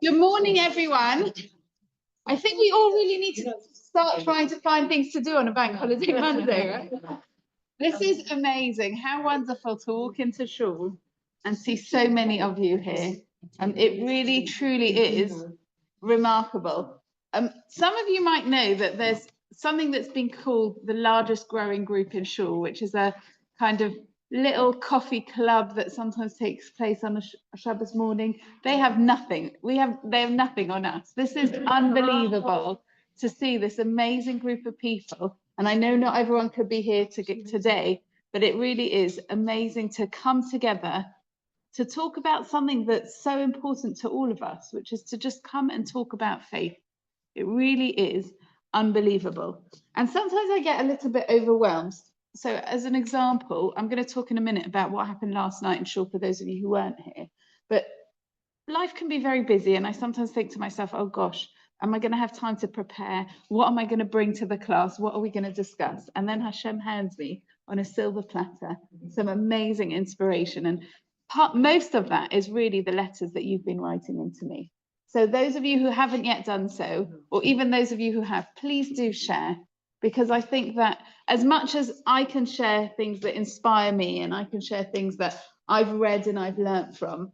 Good morning, everyone. I think we all really need to start trying to find things to do on a bank holiday Monday, right? This is amazing. How wonderful to walk into Shul and see so many of you here. It really, truly is remarkable. Some of you might know that there's something that's been called the largest growing group in Shul, which is a kind of little coffee club that sometimes takes place on a Shabbos morning. They have nothing. They have nothing on us. This is unbelievable to see this amazing group of people. And I know not everyone could be here today, but it really is amazing to come together to talk about something that's so important to all of us, which is to just come and talk about faith. It really is unbelievable. And sometimes I get a little bit overwhelmed. So as an example, I'm going to talk in a minute about what happened last night in Shul for those of you who weren't here. But life can be very busy, and I sometimes think to myself, oh gosh, am I going to have time to prepare? What am I going to bring to the class? What are we going to discuss? And then Hashem hands me on a silver platter some amazing inspiration. And most of that is really the letters that you've been writing into me. So those of you who haven't yet done so, or even those of you who have, please do share, because I think that as much as I can share things that inspire me, and I can share things that I've read and I've learned from,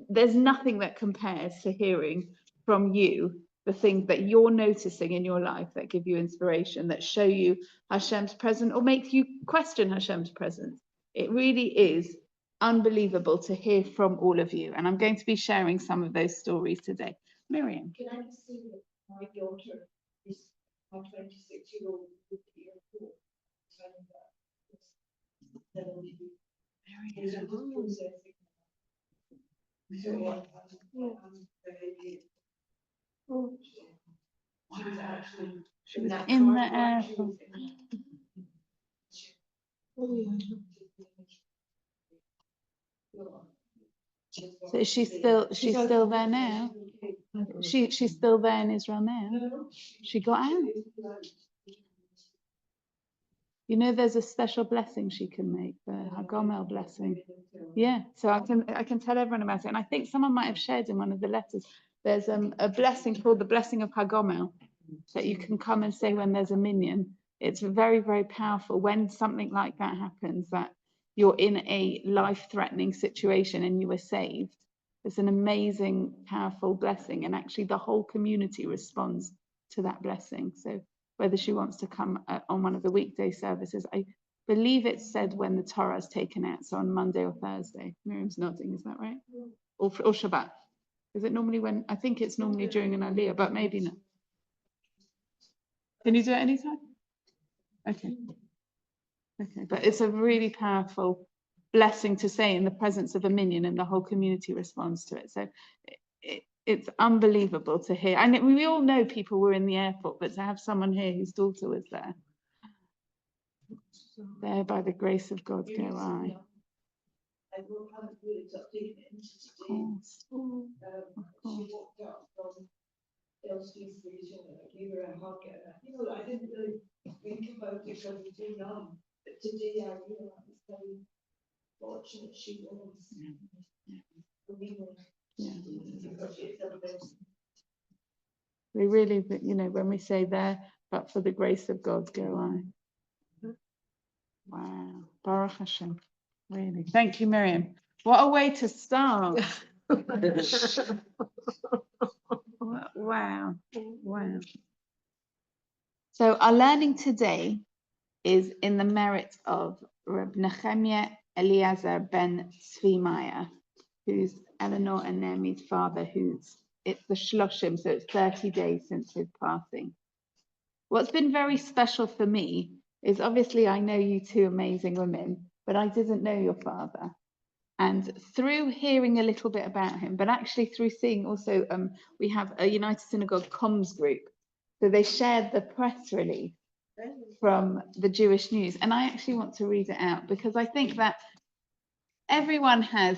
there's nothing that compares to hearing from you the things that you're noticing in your life that give you inspiration, that show you Hashem's presence or make you question Hashem's presence. It really is unbelievable to hear from all of you. And I'm going to be sharing some of those stories today. Miriam. Can I just say that my daughter is my 26-year-old with the airport. She was in the airport. So is she's still there now? She's still there in Israel now? She got out? You know, there's a special blessing she can make, the Hagomel blessing. Yeah, so I can tell everyone about it. And I think someone might have shared in one of the letters. There's a blessing called the blessing of Hagomel that you can come and say when there's a minyan. It's very, very powerful when something like that happens, that you're in a life-threatening situation and you were saved. It's an amazing, powerful blessing, and actually the whole community responds to that blessing. So whether she wants to come on one of the weekday services, I believe it's said when the Torah is taken out, so on Monday or Thursday. Miriam's nodding, is that right? Or Shabbat? Is it normally when? I think it's normally during an Aliyah, but maybe not. Can you do it anytime? Okay. Okay, but it's a really powerful blessing to say in the presence of a minyan, and the whole community responds to it. So it's unbelievable to hear. And we all know people were in the airport, but to have someone here whose daughter was there. There by the grace of God go I. Of course. I didn't really think about it when we were young, but today I realize how fortunate she was. We really, you know, when we say there, but for the grace of God go I. Wow, Baruch Hashem, really. Thank you, Miriam. What a way to start. Wow, wow. So our learning today is in the merit of Reb Nehemiah Eliezer ben Tzvi Meyer, who's Eleanor and Naomi's father, it's the Shloshim, so it's 30 days since his passing. What's been very special for me is, obviously I know you two amazing women, but I didn't know your father. And through hearing a little bit about him, but actually through seeing also, we have a United Synagogue comms group. So they shared the press release from the Jewish News. And I actually want to read it out, because I think that everyone has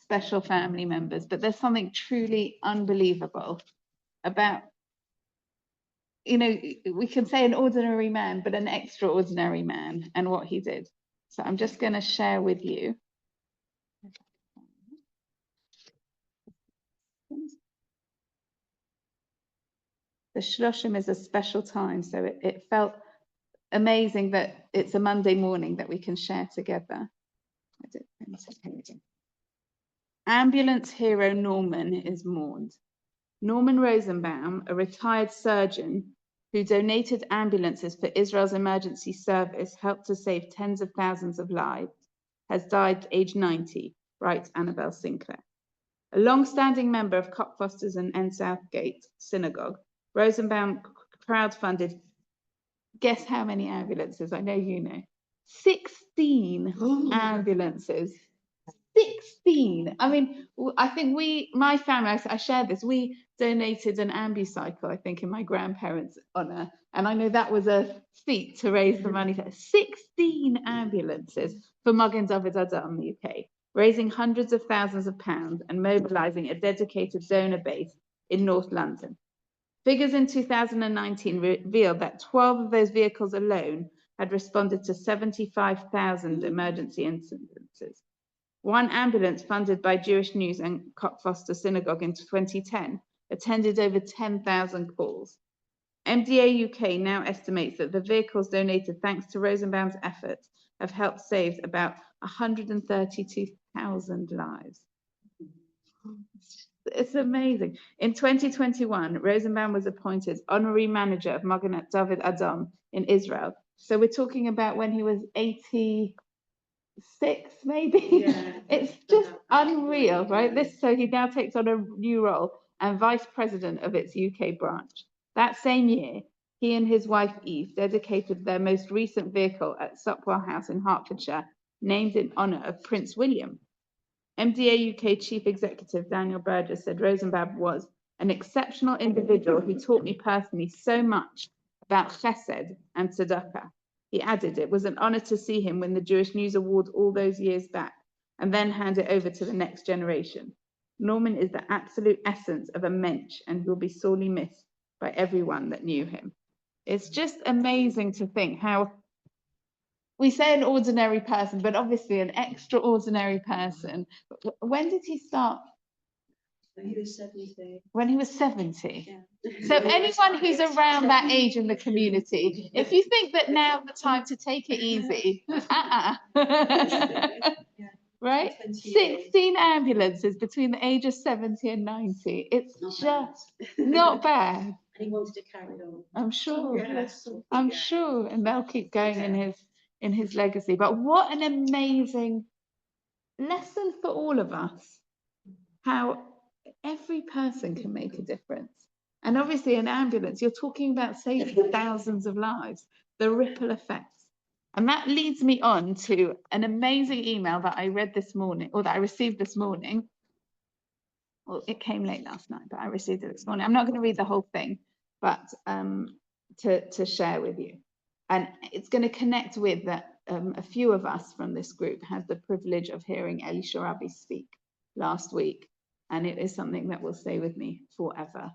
special family members, but there's something truly unbelievable about, you know, we can say an ordinary man, but an extraordinary man, and what he did. So I'm just going to share with you. The Shloshim is a special time, so it felt amazing that it's a Monday morning that we can share together. Ambulance hero Norman is mourned. Norman Rosenbaum, a retired surgeon who donated ambulances for Israel's emergency service, helped to save tens of thousands of lives, has died aged 90, writes Annabelle Sinclair. A long-standing member of Cockfosters and N Southgate Synagogue, Rosenbaum crowdfunded, guess how many ambulances? I know you know. 16 ambulances. 16. I mean, I think my family, I shared this, we donated an ambucycle, I think, in my grandparents' honour. And I know that was a feat to raise the money for 16 ambulances for Magen David Adom, the UK, raising hundreds of thousands of pounds and mobilising a dedicated donor base in North London. Figures in 2019 revealed that 12 of those vehicles alone had responded to 75,000 emergency incidences. One ambulance funded by Jewish News and Cockfoster Synagogue in 2010 attended over 10,000 calls. MDA UK now estimates that the vehicles donated thanks to Rosenbaum's efforts have helped save about 132,000 lives. It's amazing. In 2021, Rosenbaum was appointed honorary manager of Magen David Adom in Israel. So we're talking about when he was 86, maybe. Yeah. It's just unreal, right? So he now takes on a new role and vice president of its UK branch. That same year, he and his wife Eve dedicated their most recent vehicle at Sopwell House in Hertfordshire, named in honour of Prince William. MDA UK Chief Executive Daniel Burgess said Rosenbaum was an exceptional individual who taught me personally so much about chesed and tzedakah. He added, it was an honour to see him win the Jewish News Award all those years back and then hand it over to the next generation. Norman is the absolute essence of a mensch and will be sorely missed by everyone that knew him. It's just amazing to think how we say an ordinary person, but obviously an extraordinary person. When did he start? When he was 70. When he was 70. Yeah. So anyone who's around that age in the community, if you think that now's the time to take it easy, right? 16 ambulances between the age of 70 and 90. It's just not bad. And he wanted to carry on. I'm sure. Yes. I'm sure, and they'll keep going in his legacy. But what an amazing lesson for all of us, how every person can make a difference. And obviously an ambulance, you're talking about saving thousands of lives, the ripple effects. And that leads me on to an amazing email that I read this morning, or that I received this morning. Well, it came late last night, but I received it this morning. I'm not going to read the whole thing, but to share with you. And it's going to connect with that a few of us from this group had the privilege of hearing Eli Sharabi speak last week. And it is something that will stay with me forever.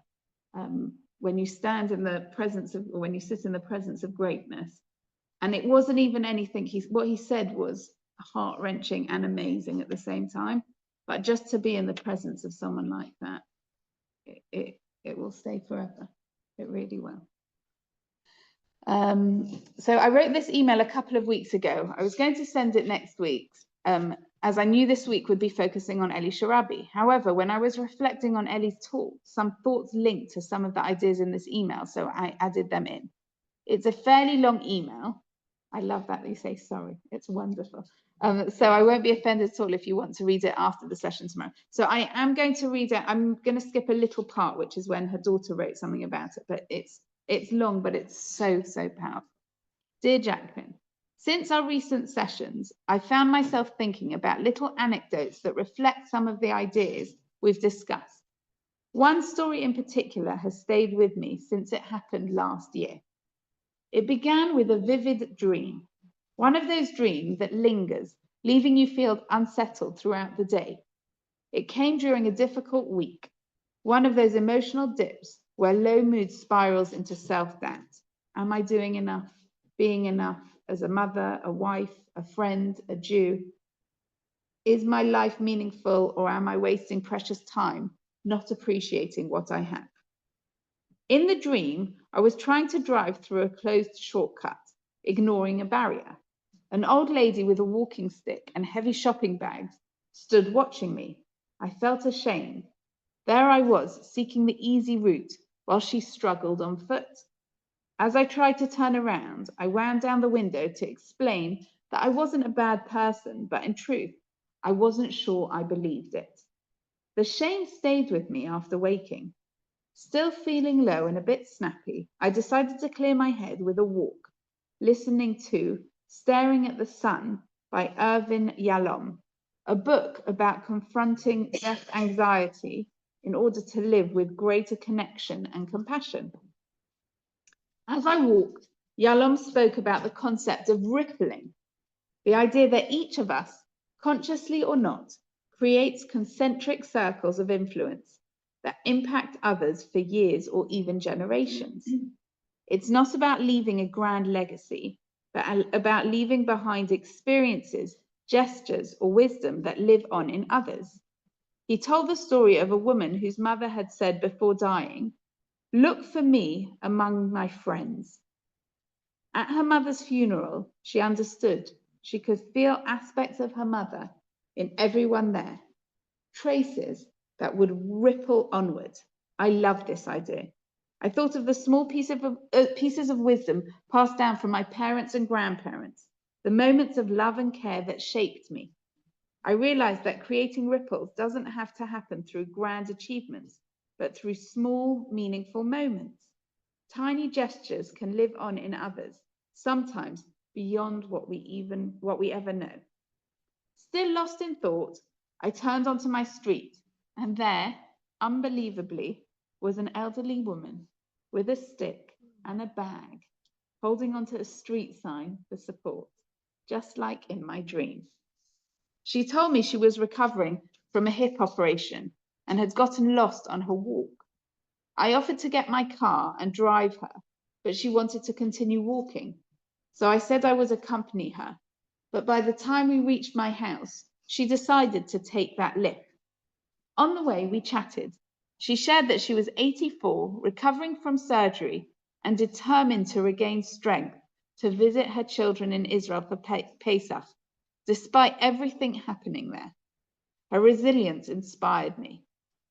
When you stand in the presence of, or when you sit in the presence of greatness, and it wasn't even anything, what he said was heart-wrenching and amazing at the same time. But just to be in the presence of someone like that, it will stay forever. It really will. So I wrote this email a couple of weeks ago. I was going to send it next week, as I knew this week would be focusing on Eli Sharabi. However, when I was reflecting on Eli's talk, some thoughts linked to some of the ideas in this email, so I added them in. It's a fairly long email. I love that you say sorry. It's wonderful. So I won't be offended at all if you want to read it after the session tomorrow. So I am going to read it. I'm going to skip a little part, which is when her daughter wrote something about it, but it's long, but it's so, so powerful. Dear Jacqueline, since our recent sessions, I found myself thinking about little anecdotes that reflect some of the ideas we've discussed. One story in particular has stayed with me since it happened last year. It began with a vivid dream, one of those dreams that lingers, leaving you feel unsettled throughout the day. It came during a difficult week, one of those emotional dips where low mood spirals into self-doubt. Am I doing enough? Being enough as a mother, a wife, a friend, a Jew? Is my life meaningful, or am I wasting precious time not appreciating what I have? In the dream, I was trying to drive through a closed shortcut, ignoring a barrier. An old lady with a walking stick and heavy shopping bags stood watching me. I felt ashamed. There I was, seeking the easy route while she struggled on foot. As I tried to turn around, I wound down the window to explain that I wasn't a bad person, but in truth, I wasn't sure I believed it. The shame stayed with me after waking. Still feeling low and a bit snappy, I decided to clear my head with a walk, listening to Staring at the Sun by Irvin Yalom, a book about confronting death anxiety in order to live with greater connection and compassion. As I walked, Yalom spoke about the concept of rippling, the idea that each of us, consciously or not, creates concentric circles of influence that impact others for years or even generations. It's not about leaving a grand legacy, but about leaving behind experiences, gestures, or wisdom that live on in others. He told the story of a woman whose mother had said before dying, "Look for me among my friends." At her mother's funeral, she understood. She could feel aspects of her mother in everyone there, traces that would ripple onward. I love this idea. I thought of the small pieces of wisdom passed down from my parents and grandparents, the moments of love and care that shaped me. I realized that creating ripples doesn't have to happen through grand achievements, but through small, meaningful moments. Tiny gestures can live on in others, sometimes beyond what we ever know. Still lost in thought, I turned onto my street, and there, unbelievably, was an elderly woman with a stick and a bag, holding onto a street sign for support, just like in my dream. She told me she was recovering from a hip operation and had gotten lost on her walk. I offered to get my car and drive her, but she wanted to continue walking. So I said I would accompany her. But by the time we reached my house, she decided to take that lift. On the way, we chatted. She shared that she was 84, recovering from surgery, and determined to regain strength to visit her children in Israel for Pesach, despite everything happening there. Her resilience inspired me.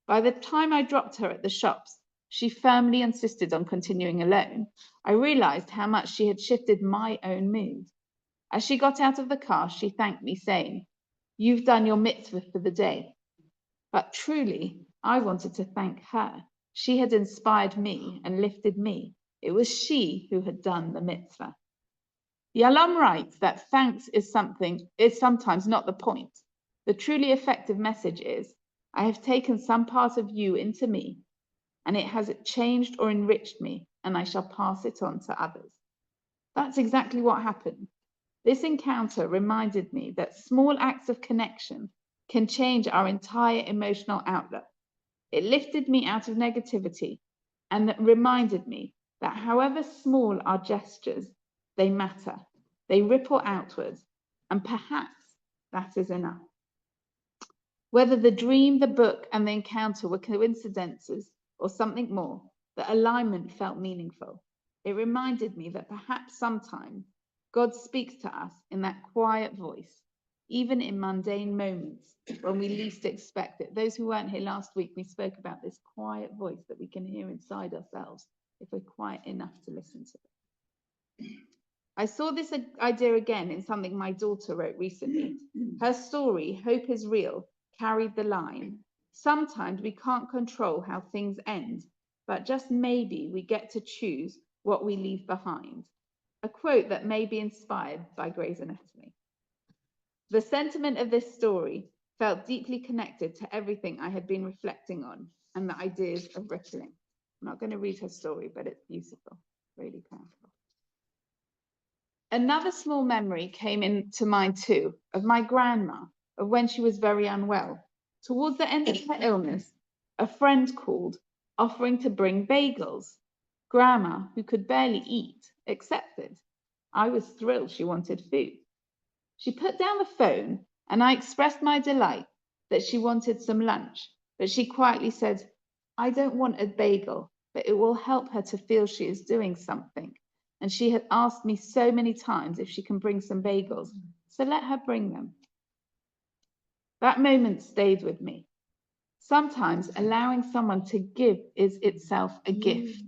By the time I dropped her at the shops, she firmly insisted on continuing alone. I realized how much she had shifted my own mood. As she got out of the car, she thanked me, saying, "You've done your mitzvah for the day." But truly, I wanted to thank her. She had inspired me and lifted me. It was she who had done the mitzvah. Yalom writes that thanks is sometimes not the point. The truly effective message is, I have taken some part of you into me, and it has changed or enriched me, and I shall pass it on to others. That's exactly what happened. This encounter reminded me that small acts of connection can change our entire emotional outlook. It lifted me out of negativity and reminded me that however small our gestures, they matter. They ripple outwards, and perhaps that is enough. Whether the dream, the book, and the encounter were coincidences or something more, the alignment felt meaningful. It reminded me that perhaps sometimes God speaks to us in that quiet voice, even in mundane moments when we least expect it. Those who weren't here last week, we spoke about this quiet voice that we can hear inside ourselves if we're quiet enough to listen to it. I saw this idea again in something my daughter wrote recently. Her story, Hope is Real, carried the line. Sometimes we can't control how things end, but just maybe we get to choose what we leave behind. A quote that may be inspired by Grey's Anatomy. The sentiment of this story felt deeply connected to everything I had been reflecting on and the ideas of rippling. I'm not going to read her story, but it's beautiful, really powerful. Another small memory came into mind too, of my grandma, of when she was very unwell. Towards the end of her illness, a friend called, offering to bring bagels. Grandma, who could barely eat, accepted. I was thrilled she wanted food. She put down the phone, and I expressed my delight that she wanted some lunch, but she quietly said, "I don't want a bagel, but it will help her to feel she is doing something. And she had asked me so many times if she can bring some bagels, so let her bring them. That moment stayed with me. Sometimes allowing someone to give is itself a gift.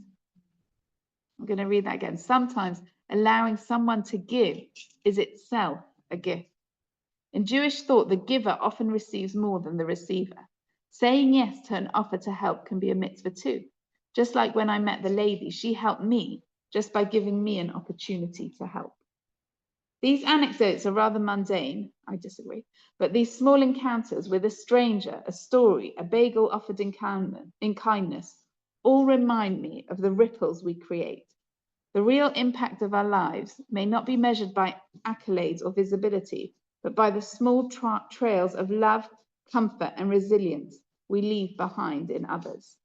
I'm going to read that again. Sometimes allowing someone to give is itself a gift. In Jewish thought, the giver often receives more than the receiver. Saying yes to an offer to help can be a mitzvah too. Just like when I met the lady, she helped me just by giving me an opportunity to help. These anecdotes are rather mundane, I disagree, but these small encounters with a stranger, a story, a bagel offered in kindness, all remind me of the ripples we create. The real impact of our lives may not be measured by accolades or visibility, but by the small trails of love, comfort, and resilience we leave behind in others.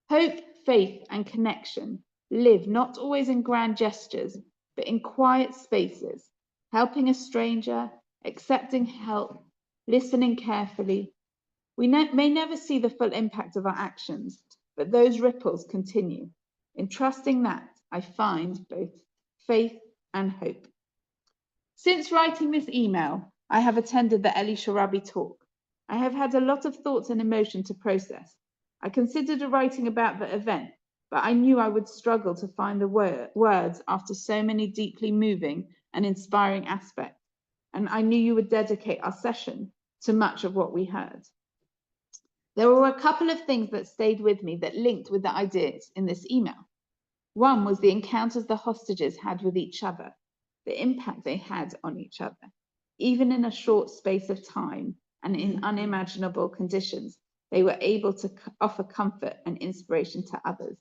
Hope, faith, and connection live not always in grand gestures, but in quiet spaces, helping a stranger, accepting help, listening carefully. We may never see the full impact of our actions, but those ripples continue. In trusting that, I find both faith and hope. Since writing this email, I have attended the Eli Sharabi talk. I have had a lot of thoughts and emotion to process. I considered writing about the event, but I knew I would struggle to find the words after so many deeply moving and inspiring aspects, and I knew you would dedicate our session to much of what we heard. There were a couple of things that stayed with me that linked with the ideas in this email. One was the encounters the hostages had with each other, the impact they had on each other, even in a short space of time and in unimaginable conditions. They were able to offer comfort and inspiration to others.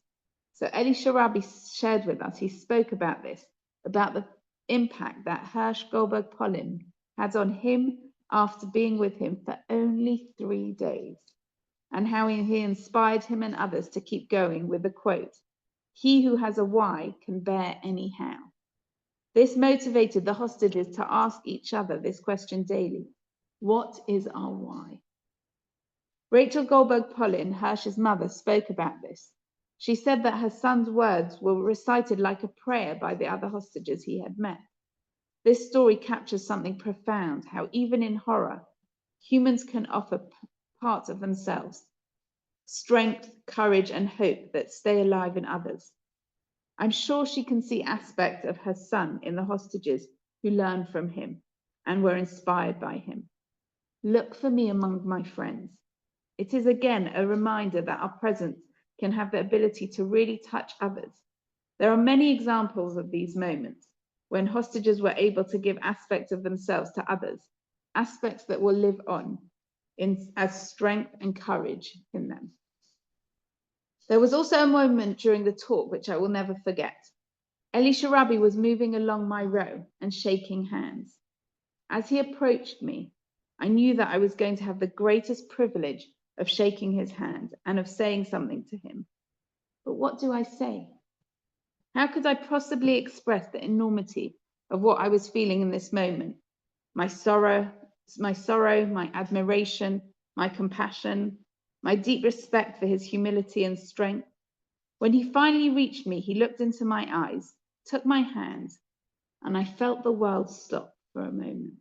So Eli Sharabi shared with us, he spoke about this, about the impact that Hirsch Goldberg Polin had on him after being with him for only 3 days, and how he inspired him and others to keep going with the quote, "He who has a why can bear any how." This motivated the hostages to ask each other this question daily: what is our why? Rachel Goldberg Polin, Hirsch's mother, spoke about this. She said that her son's words were recited like a prayer by the other hostages he had met. This story captures something profound, how even in horror, humans can offer parts of themselves, strength, courage, and hope that stay alive in others. I'm sure she can see aspects of her son in the hostages who learned from him and were inspired by him. Look for me among my friends. It is again a reminder that our presence can have the ability to really touch others. There are many examples of these moments when hostages were able to give aspects of themselves to others, aspects that will live on as strength and courage in them. There was also a moment during the talk which I will never forget. Eli Sharabi was moving along my row and shaking hands. As he approached me, I knew that I was going to have the greatest privilege of shaking his hand and of saying something to him. But what do I say? How could I possibly express the enormity of what I was feeling in this moment? My sorrow, my admiration, my compassion, my deep respect for his humility and strength. When he finally reached me, he looked into my eyes, took my hand, and I felt the world stop for a moment.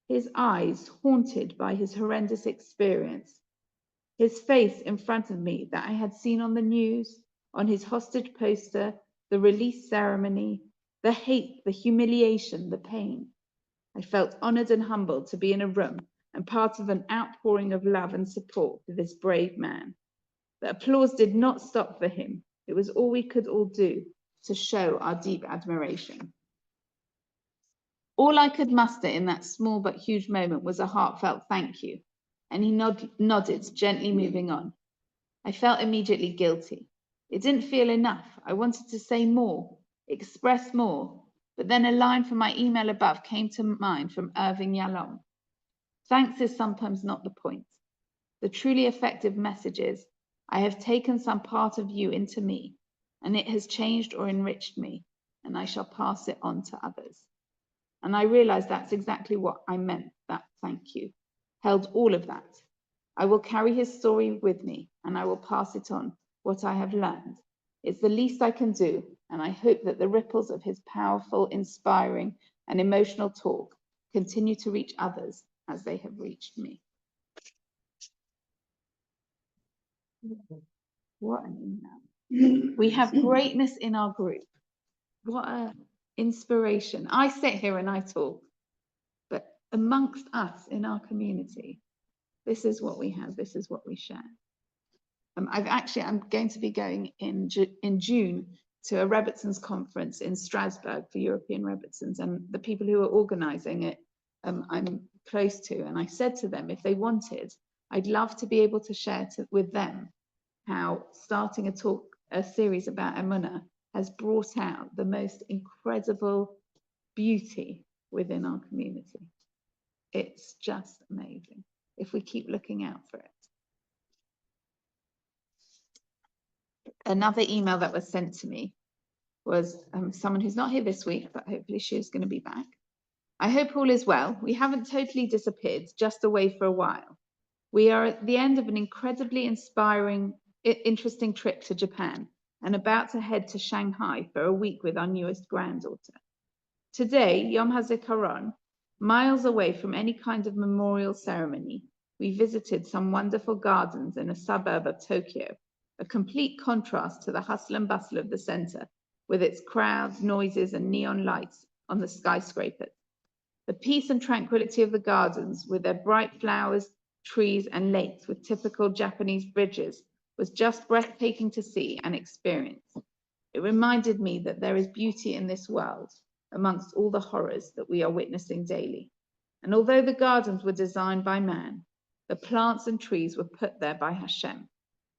His eyes haunted by his horrendous experience, his face in front of me that I had seen on the news, on his hostage poster, the release ceremony, the hate, the humiliation, the pain. I felt honored and humbled to be in a room and part of an outpouring of love and support for this brave man. The applause did not stop for him. It was all we could all do to show our deep admiration. All I could muster in that small but huge moment was a heartfelt thank you, and he nodded, gently moving on. I felt immediately guilty. It didn't feel enough. I wanted to say more, express more, but then a line from my email above came to mind from Irving Yalom. Thanks is sometimes not the point. The truly effective message is, I have taken some part of you into me, and it has changed or enriched me, and I shall pass it on to others. And I realized that's exactly what I meant, that thank you, held all of that. I will carry his story with me, and I will pass it on what I have learned. It's the least I can do, and I hope that the ripples of his powerful, inspiring, and emotional talk continue to reach others as they have reached me. What an email. We have greatness in our group. What an inspiration. I sit here and I talk, but amongst us in our community, this is what we have, this is what we share. I'm going to be going in June to a Rebbetzens conference in Strasbourg for European Rebbetzens, and the people who are organising it, I'm close to, and I said to them, if they wanted, I'd love to be able to share with them how starting a series about Emunah has brought out the most incredible beauty within our community. It's just amazing if we keep looking out for it. Another email that was sent to me was someone who's not here this week, but hopefully she is going to be back. I hope all is well. We haven't totally disappeared, just away for a while. We are at the end of an incredibly interesting trip to Japan and about to head to Shanghai for a week with our newest granddaughter. Today, Yom HaZikaron, miles away from any kind of memorial ceremony, we visited some wonderful gardens in a suburb of Tokyo, a complete contrast to the hustle and bustle of the center, with its crowds, noises, and neon lights on the skyscrapers. The peace and tranquility of the gardens, with their bright flowers, trees, and lakes with typical Japanese bridges, was just breathtaking to see and experience. It reminded me that there is beauty in this world amongst all the horrors that we are witnessing daily. And although the gardens were designed by man, the plants and trees were put there by Hashem.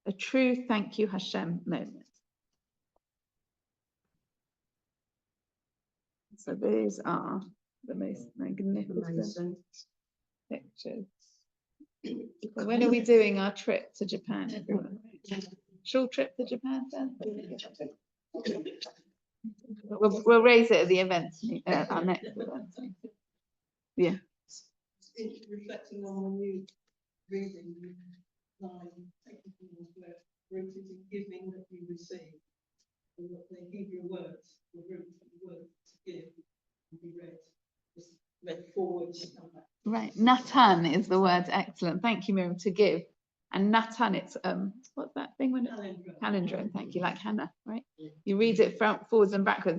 A true thank you, Hashem moment. So these are the most magnificent pictures. So when are we doing our trip to Japan, everyone? Shul trip to Japan then? We'll raise it at the event, our next event. Yeah. It's reflecting on when you reading line, where rooted in giving that you receive. And what they give your words, the root of the word to give and be read. Just read forward to come back. Right, Natan is the word. Excellent. Thank you, Miriam, to give. And Natan, it's what's that thing when palindrome? Thank you, like Hannah, right? You read it forwards and backwards.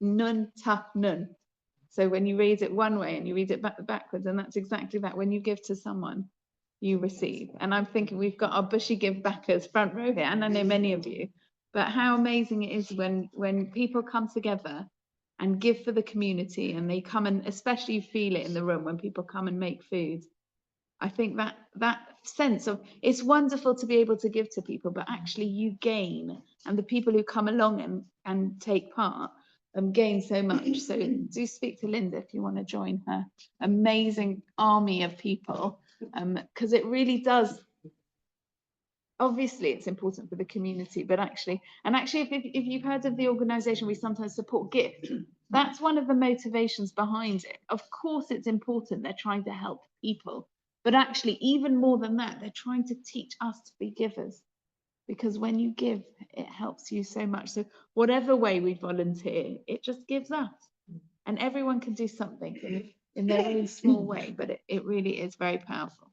Nun ta nun. So when you read it one way and you read it backwards, and that's exactly that. When you give to someone, you receive. And I'm thinking we've got our Bushy Give backers front row here, and I know many of you. But how amazing it is when people come together and give for the community, and they come, and especially you feel it in the room when people come and make food. I think that sense of, it's wonderful to be able to give to people, but actually you gain, and the people who come along and take part gain so much. So do speak to Linda if you want to join her amazing army of people, because it really does. Obviously, it's important for the community, but actually, if you've heard of the organisation, we sometimes support Gift. That's one of the motivations behind it. Of course, it's important. They're trying to help people, but actually, even more than that, they're trying to teach us to be givers, because when you give, it helps you so much. So whatever way we volunteer, it just gives us, and everyone can do something in their own small way, but it really is very powerful.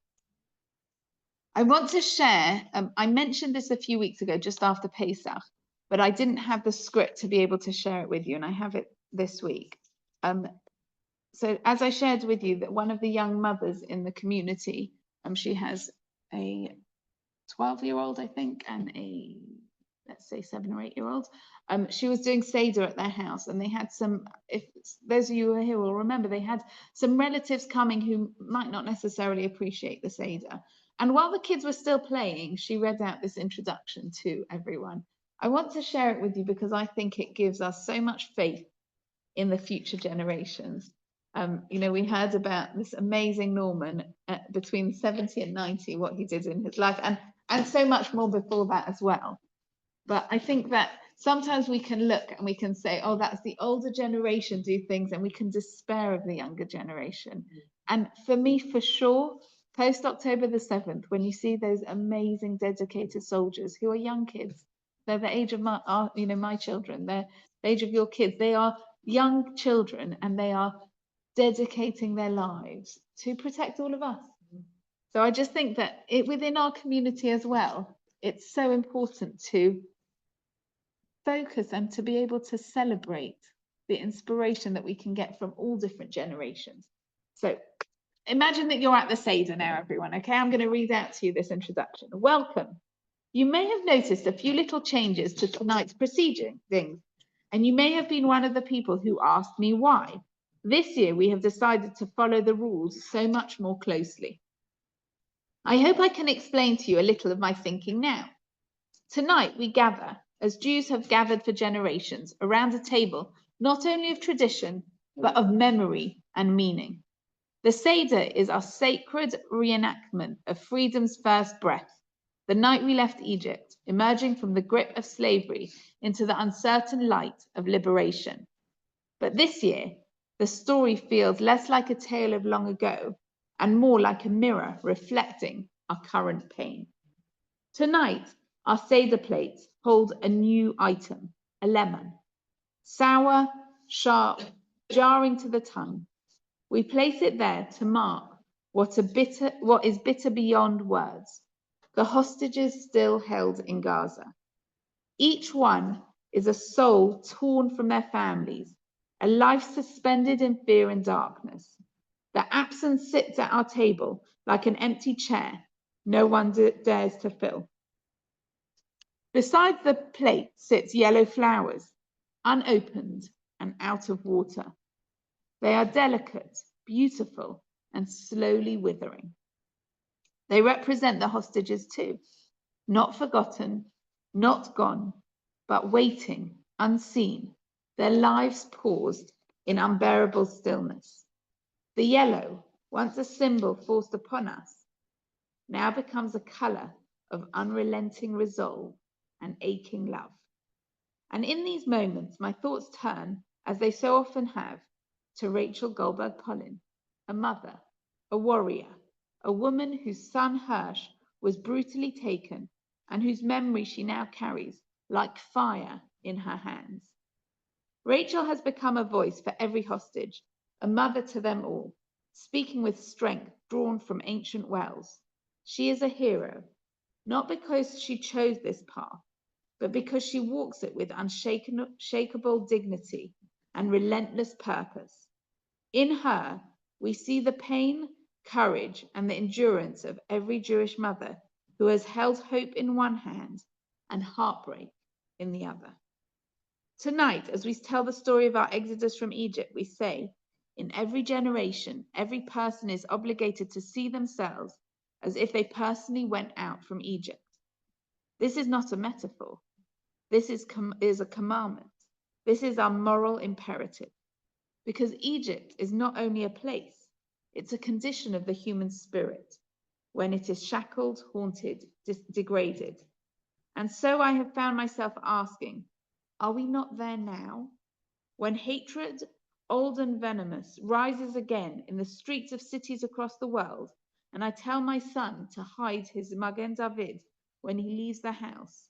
I want to share, I mentioned this a few weeks ago, just after Pesach, but I didn't have the script to be able to share it with you, and I have it this week. So as I shared with you, that one of the young mothers in the community, she has a 12-year-old, I think, and a, let's say, 7 or 8-year-old. She was doing Seder at their house, and they had some, if those of you who are here will remember, they had some relatives coming who might not necessarily appreciate the Seder. And while the kids were still playing, she read out this introduction to everyone. I want to share it with you because I think it gives us so much faith in the future generations. We heard about this amazing Norman between 70 and 90, what he did in his life, and so much more before that as well. But I think that sometimes we can look and we can say, oh, that's the older generation do things, and we can despair of the younger generation. And for me, for sure, post October the 7th, when you see those amazing dedicated soldiers who are young kids, They're the age of my children. They're the age of your kids. They are young children, and they are dedicating their lives to protect all of us. So I just think that within our community as well, it's so important to focus and to be able to celebrate the inspiration that we can get from all different generations. So imagine that you're at the Seder now, everyone. Okay, I'm going to read out to you this introduction. Welcome. You may have noticed a few little changes to tonight's proceedings, and you may have been one of the people who asked me why. This year, we have decided to follow the rules so much more closely. I hope I can explain to you a little of my thinking now. Tonight, we gather, as Jews have gathered for generations, around a table not only of tradition, but of memory and meaning. The Seder is our sacred reenactment of freedom's first breath, the night we left Egypt, emerging from the grip of slavery into the uncertain light of liberation. But this year, the story feels less like a tale of long ago and more like a mirror reflecting our current pain. Tonight, our Seder plates hold a new item, a lemon. Sour, sharp, jarring to the tongue. We place it there to mark what is bitter beyond words, the hostages still held in Gaza. Each one is a soul torn from their families, a life suspended in fear and darkness. The absence sits at our table like an empty chair no one dares to fill. Beside the plate sits yellow flowers, unopened and out of water. They are delicate, beautiful, and slowly withering. They represent the hostages too, not forgotten, not gone, but waiting, unseen, their lives paused in unbearable stillness. The yellow, once a symbol forced upon us, now becomes a color of unrelenting resolve and aching love. And in these moments, my thoughts turn, as they so often have, to Rachel Goldberg-Polin, a mother, a warrior, a woman whose son Hirsch was brutally taken and whose memory she now carries like fire in her hands. Rachel has become a voice for every hostage, a mother to them all, speaking with strength drawn from ancient wells. She is a hero, not because she chose this path, but because she walks it with unshakable dignity and relentless purpose. In her, we see the pain, courage, and the endurance of every Jewish mother who has held hope in one hand and heartbreak in the other. Tonight, as we tell the story of our exodus from Egypt, we say, in every generation, every person is obligated to see themselves as if they personally went out from Egypt. This is not a metaphor. This is a commandment. This is our moral imperative. Because Egypt is not only a place, it's a condition of the human spirit, when it is shackled, haunted, degraded. And so I have found myself asking, are we not there now? When hatred, old and venomous, rises again in the streets of cities across the world, and I tell my son to hide his Magen David when he leaves the house,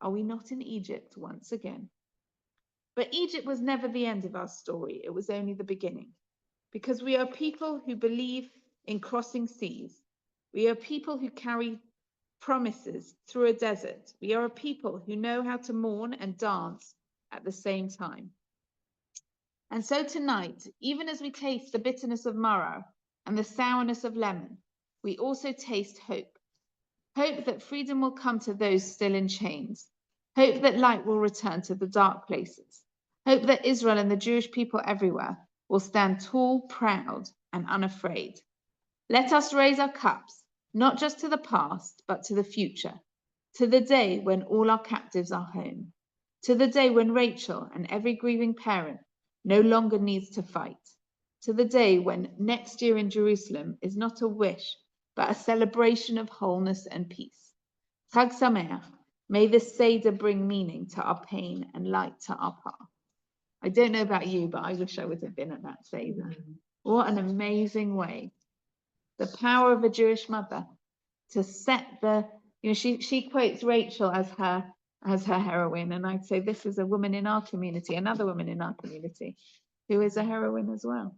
are we not in Egypt once again? But Egypt was never the end of our story. It was only the beginning. Because we are people who believe in crossing seas. We are people who carry promises through a desert. We are a people who know how to mourn and dance at the same time. And so tonight, even as we taste the bitterness of marrow and the sourness of lemon, we also taste hope. Hope that freedom will come to those still in chains. Hope that light will return to the dark places. Hope that Israel and the Jewish people everywhere will stand tall, proud, and unafraid. Let us raise our cups, not just to the past, but to the future, to the day when all our captives are home, to the day when Rachel and every grieving parent no longer needs to fight, to the day when next year in Jerusalem is not a wish, but a celebration of wholeness and peace. Chag Sameach, may this Seder bring meaning to our pain and light to our path. I don't know about you, but I wish I would have been at that Seder. What an amazing way. The power of a Jewish mother to set the, she quotes Rachel as her as her heroine, and I'd say this is a woman in our community, another woman in our community, who is a heroine as well,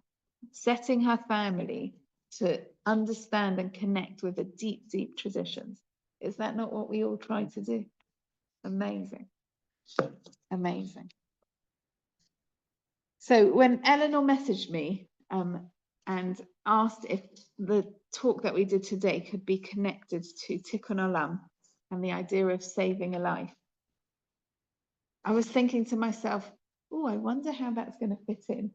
setting her family to understand and connect with the deep, deep traditions. Is that not what we all try to do? Amazing. Amazing. So when Eleanor messaged me and asked if the talk that we did today could be connected to Tikkun Olam and the idea of saving a life, I was thinking to myself, oh, I wonder how that's going to fit in.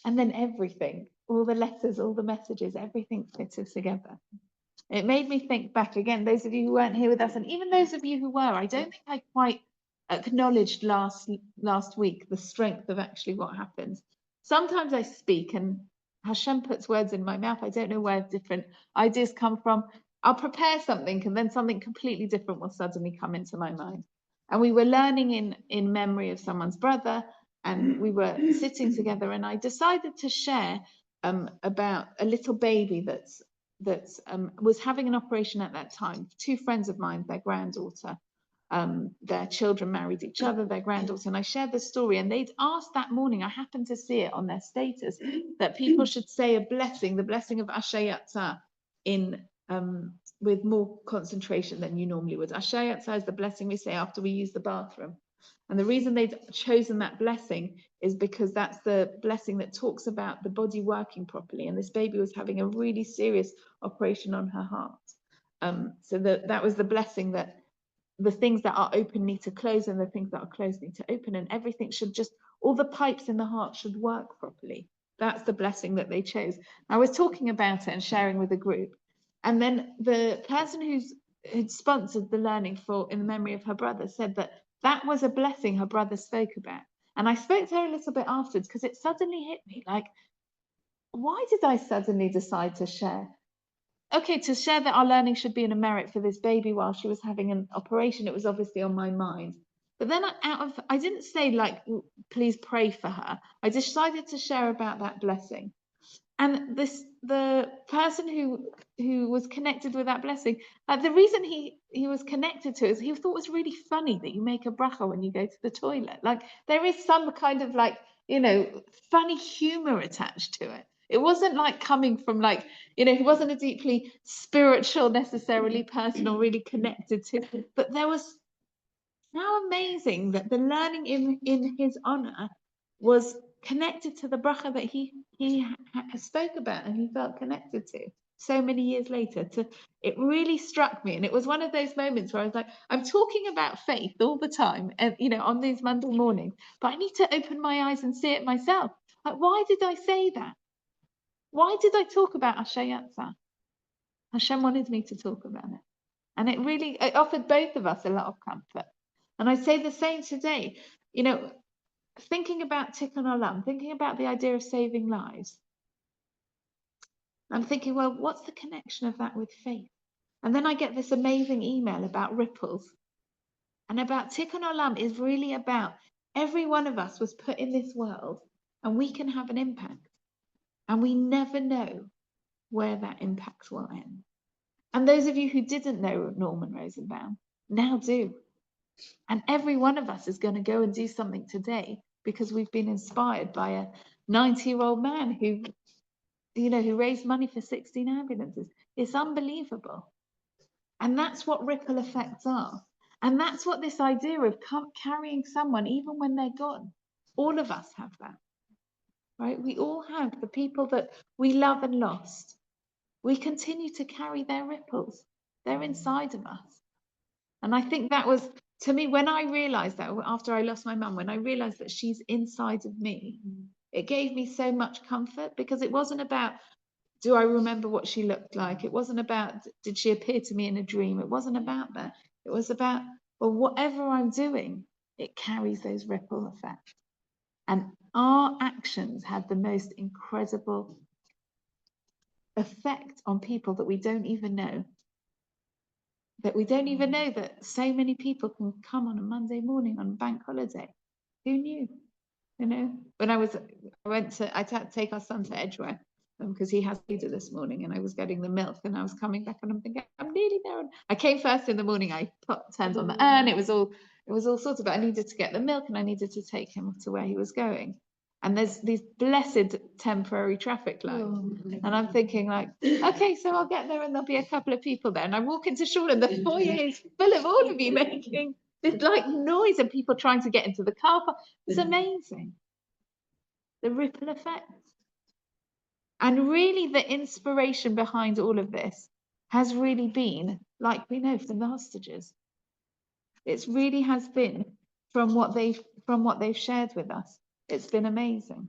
And then everything, all the letters, all the messages, everything fitted together. It made me think back again, those of you who weren't here with us, and even those of you who were, I don't think I quite acknowledged last week the strength of actually what happens. Sometimes I speak and Hashem puts words in my mouth. I don't know where different ideas come from. I'll prepare something and then something completely different will suddenly come into my mind. And we were learning in memory of someone's brother, and we were sitting together, and I decided to share about a little baby that was having an operation at that time. Two friends of mine, their granddaughter, their children married each other, their granddaughter, and I shared the story, and they'd asked that morning, I happened to see it on their status, that people should say a blessing, the blessing of Asher Yatzah, in with more concentration than you normally would. Asher Yatzah is the blessing we say after we use the bathroom. And the reason they'd chosen that blessing is because that's the blessing that talks about the body working properly. And this baby was having a really serious operation on her heart. So that was the blessing, that the things that are open need to close and the things that are closed need to open, and everything should just, all the pipes in the heart should work properly. That's the blessing that they chose. I was talking about it and sharing with a group. And then the person who'd sponsored the learning for in the memory of her brother said that was a blessing her brother spoke about. And I spoke to her a little bit afterwards because it suddenly hit me, like, why did I suddenly decide to share? Okay, to share that our learning should be in a merit for this baby while she was having an operation. It was obviously on my mind. But then I didn't say, like, please pray for her. I decided to share about that blessing. And the person who was connected with that blessing, the reason he was connected to it is he thought it was really funny that you make a bracha when you go to the toilet. Like, there is some kind of, like, funny humor attached to it. It wasn't like coming from, like, he wasn't a deeply spiritual necessarily person or really connected to it. But there was, how amazing that the learning in his honor was connected to the bracha that he spoke about and he felt connected to so many years later. It really struck me, and it was one of those moments where I was like, I'm talking about faith all the time, and on these Monday mornings, but I need to open my eyes and see it myself. Like, why did I say that? Why did I talk about Asher Yatzah? Hashem wanted me to talk about it, and it offered both of us a lot of comfort. And I say the same today. Thinking about Tikkun Olam, thinking about the idea of saving lives, I'm thinking, well, what's the connection of that with faith? And then I get this amazing email about ripples, and about Tikkun Olam is really about every one of us was put in this world, and we can have an impact, and we never know where that impact will end. And those of you who didn't know Norman Rosenbaum now do. And every one of us is going to go and do something today because we've been inspired by a 90-year-old man who raised money for 16 ambulances. It's unbelievable. And that's what ripple effects are. And that's what this idea of carrying someone, even when they're gone, all of us have that, right? We all have the people that we love and lost. We continue to carry their ripples. They're inside of us. And I think that was, to me, when I realized that after I lost my mum, when I realized that she's inside of me, it gave me so much comfort, because it wasn't about, do I remember what she looked like? It wasn't about, did she appear to me in a dream? It wasn't about that. It was about, well, whatever I'm doing, it carries those ripple effects. And our actions have the most incredible effect on people that we don't even know. That so many people can come on a Monday morning on a bank holiday. Who knew? When I had to take our son to Edgware because he has feeder this morning, and I was getting the milk, and I was coming back, and I'm thinking, I'm nearly there. I came first in the morning, I turned on the urn, it was all it was all sorts of, I needed to get the milk and I needed to take him to where he was going. And there's these blessed temporary traffic lights. And I'm thinking like, okay, so I'll get there and there'll be a couple of people there. And I walk into Shul and the foyer is full of all of you making this like noise and people trying to get into the car park. It's amazing. The ripple effect. And really the inspiration behind all of this has really been, like we know from the hostages. It really has been from what they've shared with us. It's been amazing.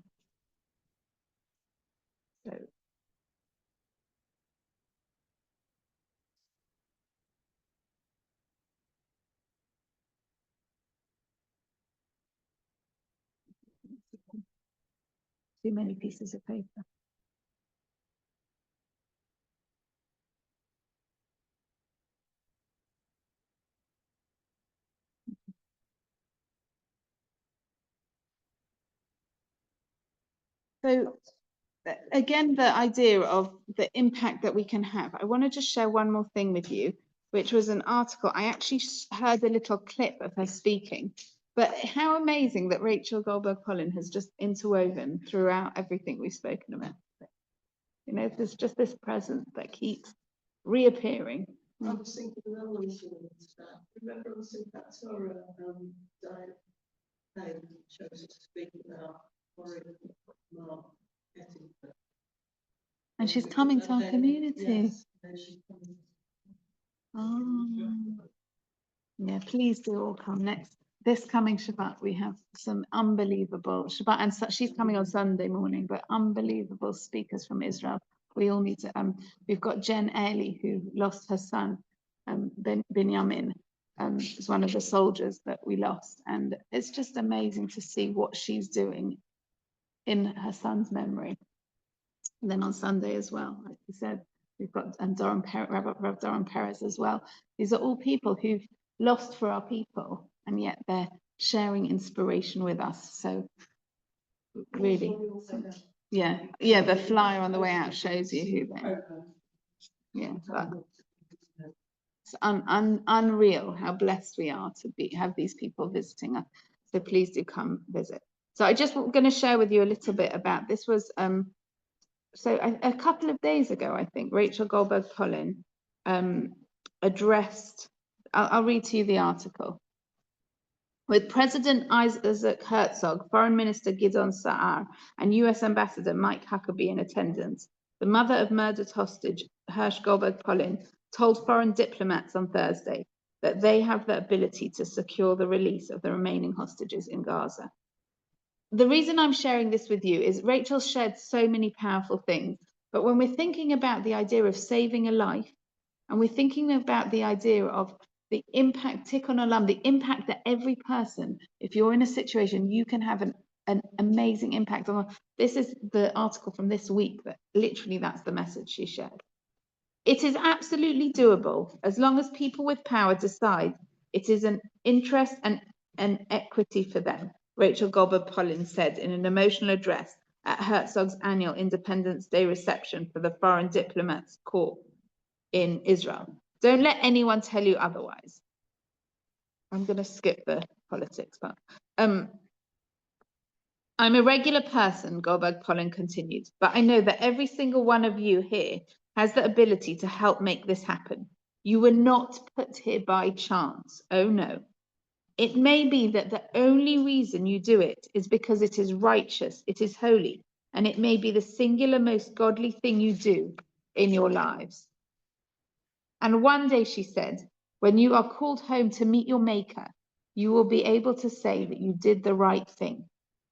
So. Too many pieces of paper. So again, the idea of the impact that we can have. I want to just share one more thing with you, which was an article. I actually heard a little clip of her speaking, but how amazing that Rachel Goldberg-Pollen has just interwoven throughout everything we've spoken about. You know, there's just this presence that keeps reappearing. I was thinking of another issue. Remember on Simchat Torah, Diane Payne chose us to speak about Mark getting. And she's coming to our community. Yes, and she's coming. Oh. Yeah, please do all come this coming Shabbat. We have some unbelievable Shabbat, and she's coming on Sunday morning, but unbelievable speakers from Israel. We all need to. We've got Jen Ailey, who lost her son, Binyamin, is one of the soldiers that we lost, and it's just amazing to see what she's doing in her son's memory. And then on Sunday as well, like you said, we've got Rabbi Doron Perez as well. These are all people who've lost for our people, and yet they're sharing inspiration with us. So really, yeah, the flyer on the way out shows you who they. Yeah, but it's unreal how blessed we are to have these people visiting us. So please do come visit. So I just going to share with you a little bit about this. Was so a couple of days ago, I think Rachel Goldberg-Pollen addressed. I'll read to you the article. With President Isaac Herzog, Foreign Minister Gideon Sa'ar, and US Ambassador Mike Huckabee in attendance, the mother of murdered hostage Hersh Goldberg-Pollen told foreign diplomats on Thursday that they have the ability to secure the release of the remaining hostages in Gaza. The reason I'm sharing this with you is Rachel shared so many powerful things, but when we're thinking about the idea of saving a life, and we're thinking about the idea of the impact, tikkun olam, the impact that every person, if you're in a situation, you can have an amazing impact on. This is the article from this week that literally that's the message she shared. It is absolutely doable as long as people with power decide it is an interest and an equity for them, Rachel Goldberg-Pollen said in an emotional address at Herzog's annual Independence Day reception for the Foreign Diplomats Corps in Israel. Don't let anyone tell you otherwise. I'm going to skip the politics part. I'm a regular person, Goldberg-Pollen continued, but I know that every single one of you here has the ability to help make this happen. You were not put here by chance. Oh no. It may be that the only reason you do it is because it is righteous, it is holy, and it may be the singular most godly thing you do in your lives. And one day, she said, when you are called home to meet your maker, you will be able to say that you did the right thing.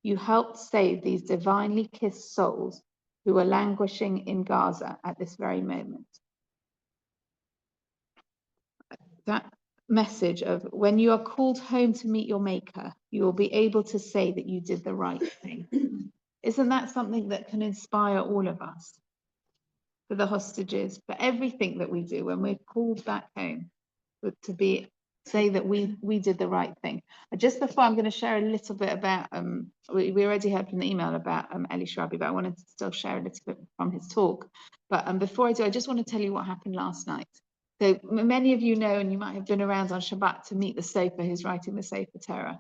You helped save these divinely kissed souls who are languishing in Gaza at this very moment. That message of when you are called home to meet your maker, you will be able to say that you did the right thing. Isn't that something that can inspire all of us? For the hostages, for everything that we do when we're called back home, but to say that we did the right thing. Just before, I'm going to share a little bit about we already heard from the email about Eli Shrabi, but I wanted to still share a little bit from his talk. But before I do, I just want to tell you what happened last night. So many of you know, and you might have been around on Shabbat to meet the Sofer who's writing the Sefer Torah.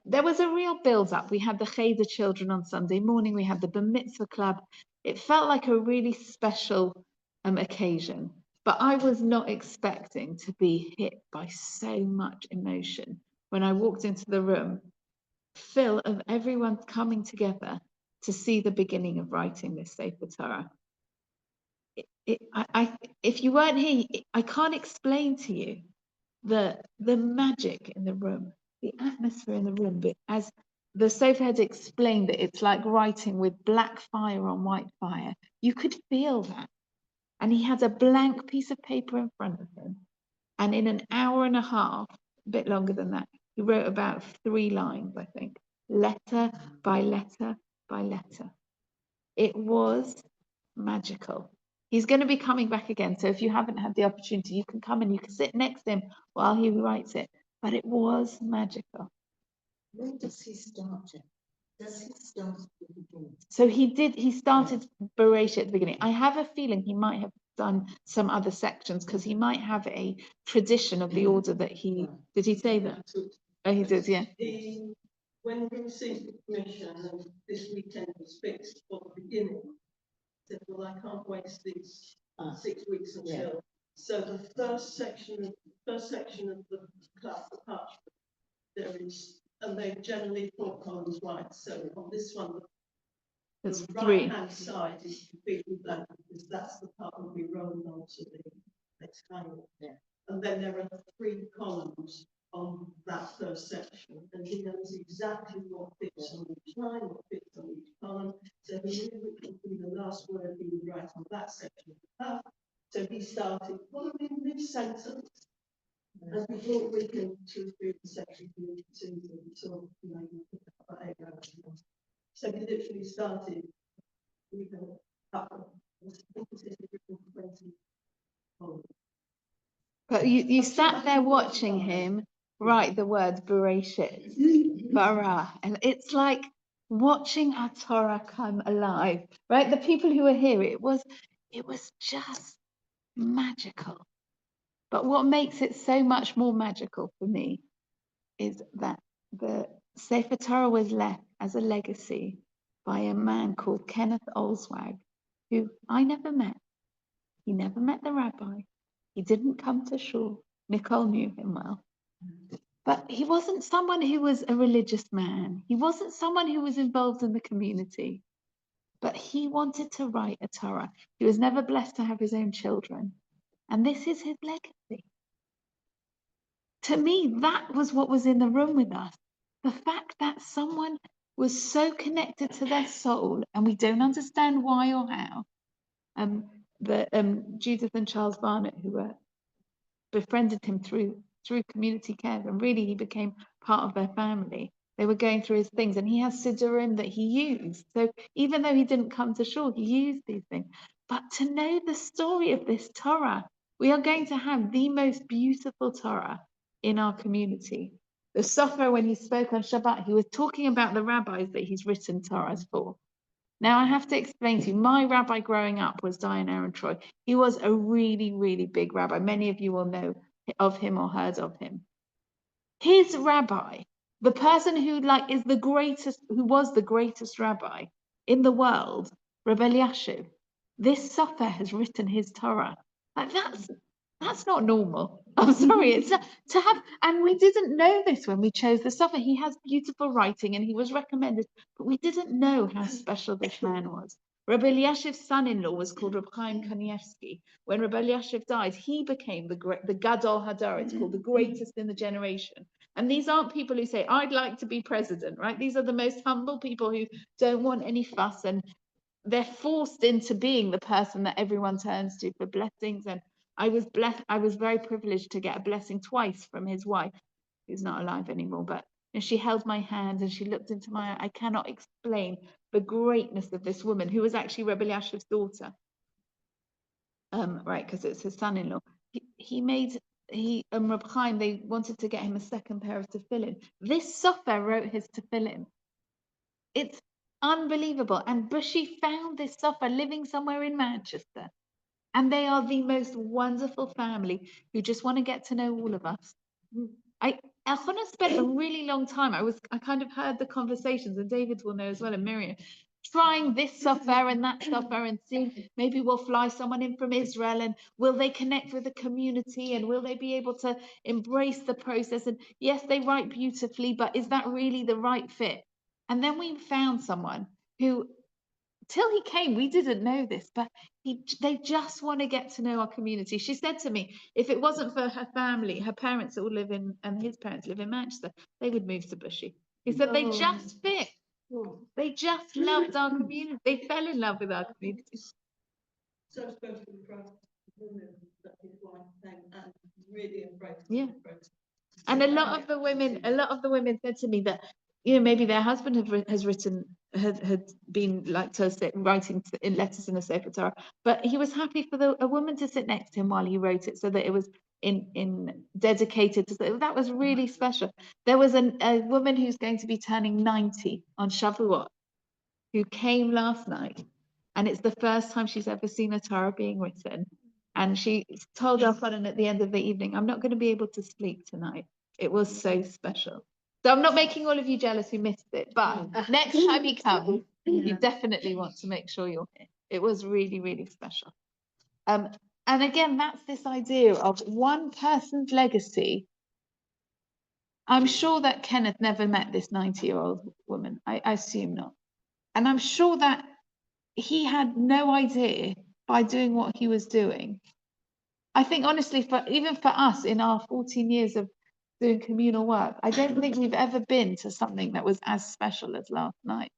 There was a real build-up. We had the Cheder children on Sunday morning. We had the Bar Mitzvah club. It felt like a really special occasion. But I was not expecting to be hit by so much emotion when I walked into the room, full of everyone coming together to see the beginning of writing this Sefer Torah. If you weren't here, I can't explain to you the magic in the room, the atmosphere in the room. But as the Sofer had explained it, it's like writing with black fire on white fire. You could feel that. And he had a blank piece of paper in front of him. And in an hour and a half, a bit longer than that, he wrote about 3 lines, I think, letter by letter by letter. It was magical. He's going to be coming back again. So if you haven't had the opportunity, you can come and you can sit next to him while he writes it. But it was magical. When does he start it? Does he start at the beginning? So he started Bereshit at the beginning. I have a feeling he might have done some other sections because he might have a tradition of the order that he, did he say that? Oh, he did, yeah. When we received the commission and this weekend was fixed for the beginning, said, well, I can't waste these 6 weeks until. Yeah. So the first section of the class, the parchment, there is, and they generally 4 columns wide. So on this one, There's the 3. right-hand side is completely blank because that's the part that we roll onto the next final. Yeah. And then there are 3 columns on that first section, and he knows exactly what fits on each line, what fits on each column. So he knew which would be the last word he would write on that section. So he started, what are we in this sentence? And we thought we can choose through the section to sort of, you know, so he literally started, you know, But you sat there watching him write the words Bereshit, Bara, and it's like watching our Torah come alive, right? The people who were here, it was just magical. But what makes it so much more magical for me is that the Sefer Torah was left as a legacy by a man called Kenneth Olswag, who I never met. He never met the rabbi. He didn't come to Shul. Nicole knew him well. But he wasn't someone who was a religious man. He wasn't someone who was involved in the community. But he wanted to write a Torah. He was never blessed to have his own children. And this is his legacy. To me, that was what was in the room with us. The fact that someone was so connected to their soul, and we don't understand why or how. Judith and Charles Barnett, who were befriended him through community care, and really he became part of their family. They were going through his things, and he has Siddurim that he used. So even though he didn't come to Shul, he used these things. But to know the story of this Torah, we are going to have the most beautiful Torah in our community. The Sofer, when he spoke on Shabbat, he was talking about the rabbis that he's written Torahs for. Now, I have to explain to you, my rabbi growing up was Diane Aaron Troy. He was a really, really big rabbi. Many of you will know of him or heard of him. His rabbi, the person who is the greatest, who was the greatest rabbi in the world, Rebbe Yashiv, this Sofer has written his Torah. Like that's not normal. I'm sorry, it's to have, and we didn't know this when we chose the Sofer. He has beautiful writing and he was recommended, but we didn't know how special this man was. Rebbe Eliashiv's son-in-law was called Reb Chaim Kanievsky. When Rebbe Eliashiv died, he became the Gadol Hadar. It's called the greatest in the generation. And these aren't people who say, I'd like to be president, right? These are the most humble people who don't want any fuss, and they're forced into being the person that everyone turns to for blessings. And I was blessed. I was very privileged to get a blessing twice from his wife, who's not alive anymore. But she held my hand and she looked into my eye. I cannot explain the greatness of this woman, who was actually Rebbe Yashiv's daughter. Right, because it's his son-in-law. Reb Chaim, they wanted to get him a second pair of tefillin. This Sofer wrote his tefillin. It's unbelievable. And Bushy found this Sofer living somewhere in Manchester. And they are the most wonderful family who just want to get to know all of us. Elchana spent a really long time. I kind of heard the conversations, and David will know as well, and Miriam, trying this software and that software and seeing maybe we'll fly someone in from Israel and will they connect with the community and will they be able to embrace the process? And yes, they write beautifully, but is that really the right fit? And then we found someone who, till he came, we didn't know this, but they just want to get to know our community. She said to me, if it wasn't for her family, her parents all live in, and his parents live in Manchester, they would move to Bushy. He said they just fit. They just loved our community. They fell in love with our community. So supposed to be proud of the women that his wife came and really embraced. Yeah. And a lot of the women said to me that, you know, maybe their husband had been like writing in letters in the Sefer Torah, but he was happy for a woman to sit next to him while he wrote it, so that it was in dedicated to, that was really special. There was a woman who's going to be turning 90 on Shavuot, who came last night, and it's the first time she's ever seen a Torah being written. And she told Elchanan at the end of the evening, I'm not going to be able to sleep tonight. It was so special. So I'm not making all of you jealous who missed it, but next time you come, you definitely want to make sure you're here. It was really, really special. And again, that's this idea of one person's legacy. I'm sure that Kenneth never met this 90-year-old woman. I assume not. And I'm sure that he had no idea by doing what he was doing. I think honestly, even for us in our 14 years of doing communal work, I don't think we've ever been to something that was as special as last night.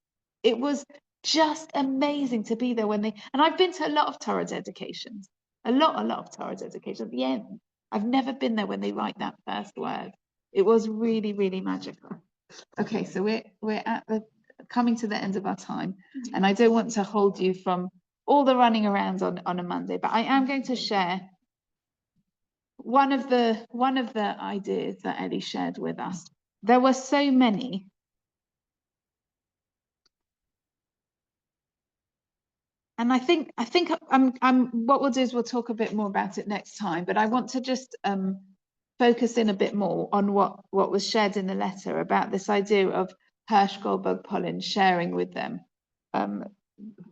It was just amazing to be there when and I've been to a lot of Torah dedications, a lot of Torah dedications. At the end, I've never been there when they write that first word. It was really, really magical. Okay, so we're at coming to the end of our time, and I don't want to hold you from all the running around on a Monday, but I am going to share one of the ideas that Ellie shared with us. There were so many. And I think what we'll do is we'll talk a bit more about it next time, but I want to just focus in a bit more on what was shared in the letter about this idea of Hirsch, Goldberg, Pollen sharing with them.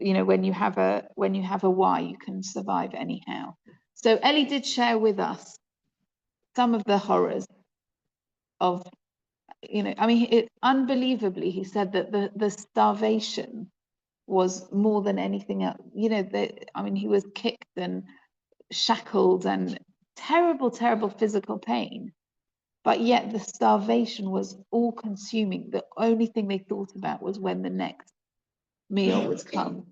You know, when you have a why, you can survive anyhow. So Ellie did share with us some of the horrors of, you know, I mean, unbelievably, he said that the starvation was more than anything else. You know, I mean, he was kicked and shackled and terrible physical pain, but yet the starvation was all consuming. The only thing they thought about was when the next meal would come.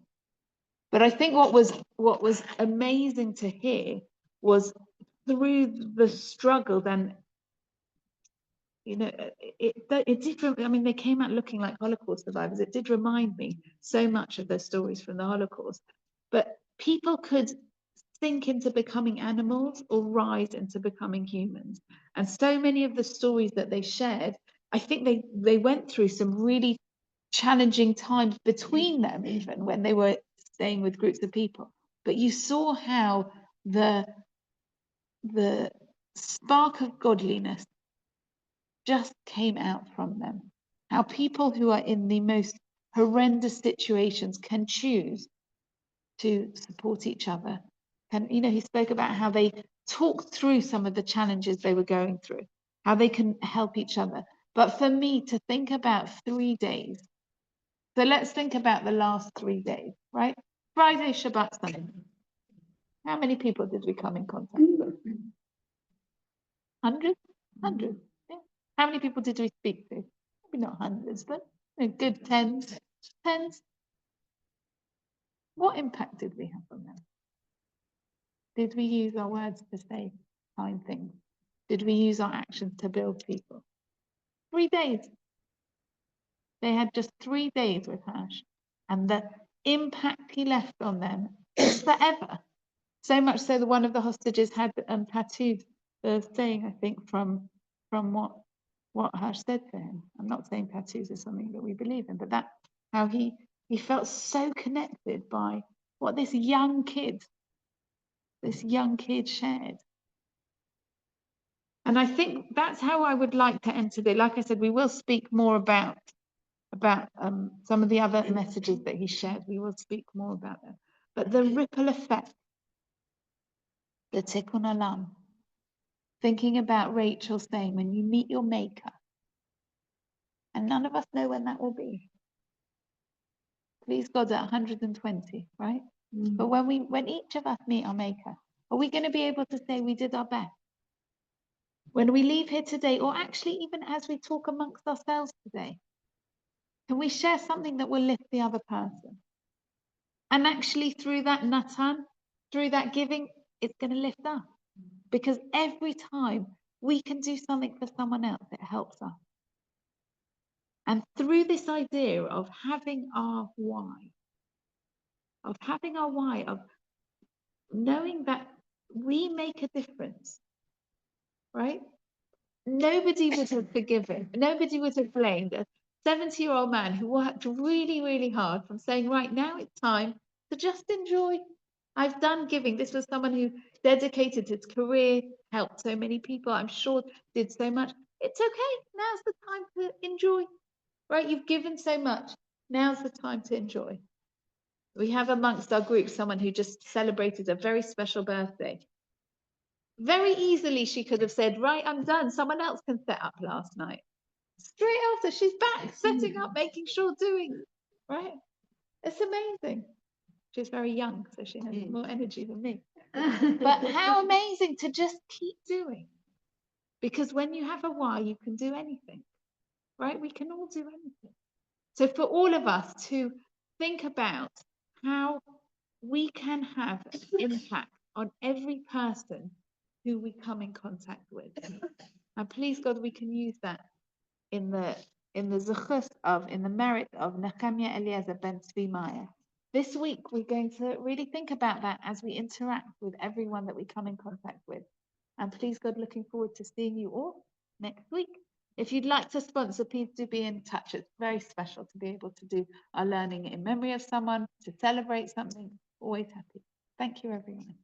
But I think what was amazing to hear was through the struggle, then, you know, it did. I mean, they came out looking like Holocaust survivors. It did remind me so much of their stories from the Holocaust. But people could sink into becoming animals or rise into becoming humans. And so many of the stories that they shared, I think they went through some really challenging times between them, even when they were staying with groups of people. But you saw how the spark of godliness just came out from them. How people who are in the most horrendous situations can choose to support each other. And, you know, he spoke about how they talked through some of the challenges they were going through, how they can help each other. But for me to think about 3 days, so let's think about the last 3 days, right? Friday, Shabbat, Sunday. How many people did we come in contact with? Hundreds? Hundreds. Yeah. How many people did we speak to? Maybe not hundreds, but a good tens. Tens. What impact did we have on them? Did we use our words to say kind things? Did we use our actions to build people? 3 days. They had just 3 days with Hash, and the impact he left on them is forever. So much so that one of the hostages had tattooed the saying, I think, from what Hash said to him. I'm not saying tattoos is something that we believe in, but that how he felt so connected by what this young kid this young kid shared. And I think that's how I would like to end today. Like I said, we will speak more about some of the other messages that he shared. We will speak more about them. But the ripple effect, the tikkun olam, thinking about Rachel saying, when you meet your maker, and none of us know when that will be. Please God, at 120, right? But when each of us meet our maker, are we going to be able to say we did our best? When we leave here today, or actually even as we talk amongst ourselves today, can we share something that will lift the other person? And actually through that natan, through that giving, it's going to lift us. Because every time we can do something for someone else, it helps us. And through this idea of having our why, of knowing that we make a difference, right? Nobody would have forgiven, nobody would have blamed a 70-year-old man who worked really, really hard from saying, right, now it's time to just enjoy. I've done giving. This was someone who dedicated his career, helped so many people, I'm sure did so much. It's okay. Now's the time to enjoy, right? You've given so much. Now's the time to enjoy. We have amongst our group someone who just celebrated a very special birthday. Very easily, she could have said, right, I'm done. Someone else can set up last night. Straight after, she's back, setting up, making sure, doing, right? It's amazing. She's very young, so she has more energy than me. But how amazing to just keep doing. Because when you have a why, you can do anything, right? We can all do anything. So for all of us to think about how we can have an impact on every person who we come in contact with. And please God, we can use that in the zechus of, in the merit of Nehemiah Eliezer ben Tzvi Meyer. This week, we're going to really think about that as we interact with everyone that we come in contact with. And please God, looking forward to seeing you all next week. If you'd like to sponsor, please do be in touch. It's very special to be able to do our learning in memory of someone, to celebrate something. Always happy. Thank you, everyone.